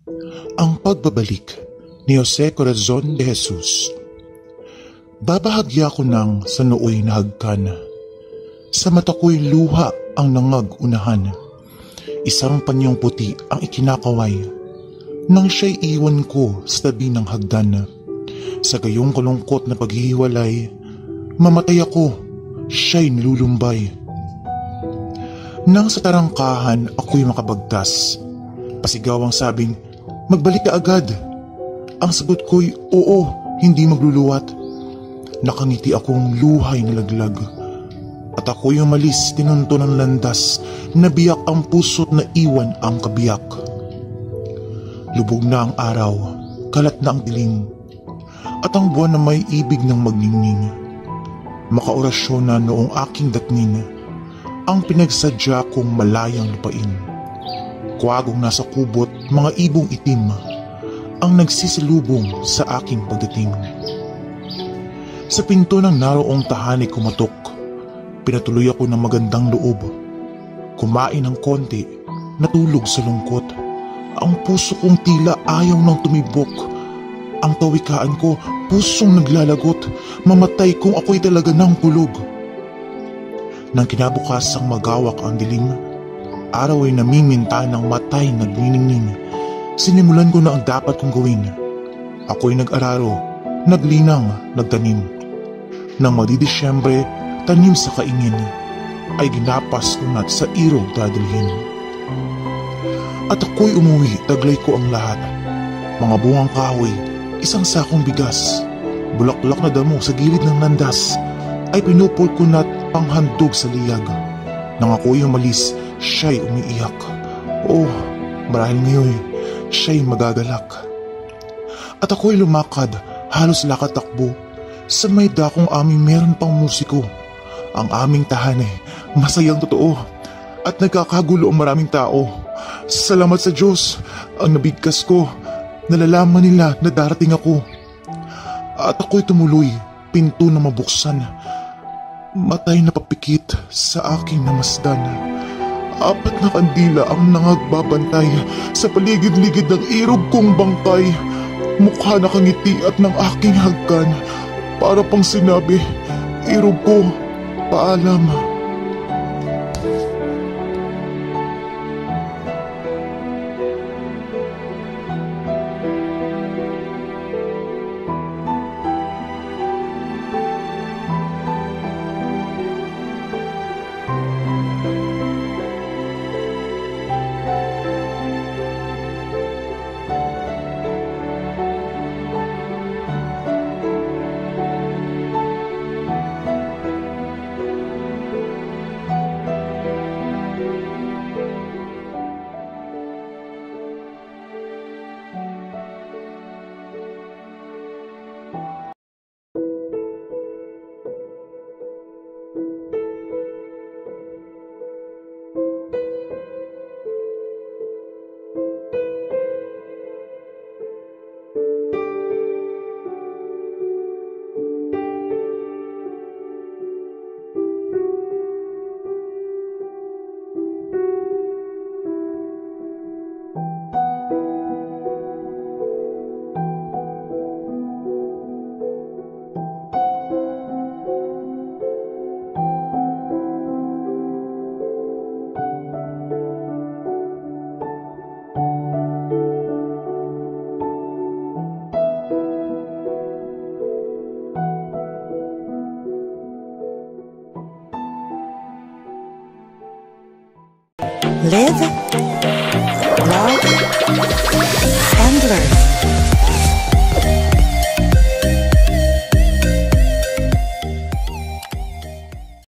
Ang pagbabalik ni Jose Corazon de Jesus. Babahagya ko ng sa nooy na hagkan. Sa mata ko'y luha ang nangag-unahan. Isang panyong puti ang ikinakaway. Nang siya'y iwan ko sa tabi ng hagdan. Sa gayong kalungkot na paghihiwalay, mamatay ako, siya'y nilulumbay. Nang sa tarangkahan ako'y makabagtas, pasigaw ang sabing, magbalik ka agad. Ang sagot ko'y, oo, hindi magluluwat. Nakangiti akong luhay na laglag. At ako'y umalis, tinunto ng landas, nabiyak ang puso't naiwan ang kabiyak. Lubog na ang araw, kalat na ang dilim, at ang buwan na may ibig ng magningning. Makaorasyon na noong aking datnin, ang pinagsadya kong malayang lupain. Kuwagong nasa kubot, mga ibong itim, ang nagsisilubong sa aking pagdating. Sa pinto ng naroong tahanig kumatok, pinatuloy ako ng magandang loob. Kumain ng konti, natulog sa lungkot. Ang puso kong tila ayaw nang tumibok. Ang tawikaan ko, pusong naglalagot, mamatay kung ako'y talaga nang kulog. Nang kinabukas ang magawak ang dilim, araw ay namiminta ng matay nagniningning. Sinimulan ko na ang dapat kong gawin. Ako'y nag-araro, naglinang, nagtanim. Nang magdidisyembre, tanim sa kaingin, ay ginapas ko na't sa irog dadalhin. At ako'y umuwi, taglay ko ang lahat. Mga bungang kahoy, isang sakong bigas, bulaklak na damo sa gilid ng landas, ay pinupol ko na't panghandog sa liyag. Nang ako'y umalis, siya'y umiiyak. Oh, marahil ngayon, siya'y magagalak. At ako'y lumakad, halos lakad-takbo. Sa may dakong aming meron pang musiko. Ang aming tahanan, masayang totoo, at nagkakagulo ang maraming tao. Salamat sa Diyos, ang nabigkas ko. Nalalaman nila na darating ako. At ako'y tumuloy, pinto na mabuksan. Matay na papikit sa aking namasdan. 4 na kandila ang nangagbabantay sa paligid-ligid ng irog kong bangkay. Mukha nakangiti at ng aking hagkan, para pang sinabi, irog ko, paalam. Live, love, and learn.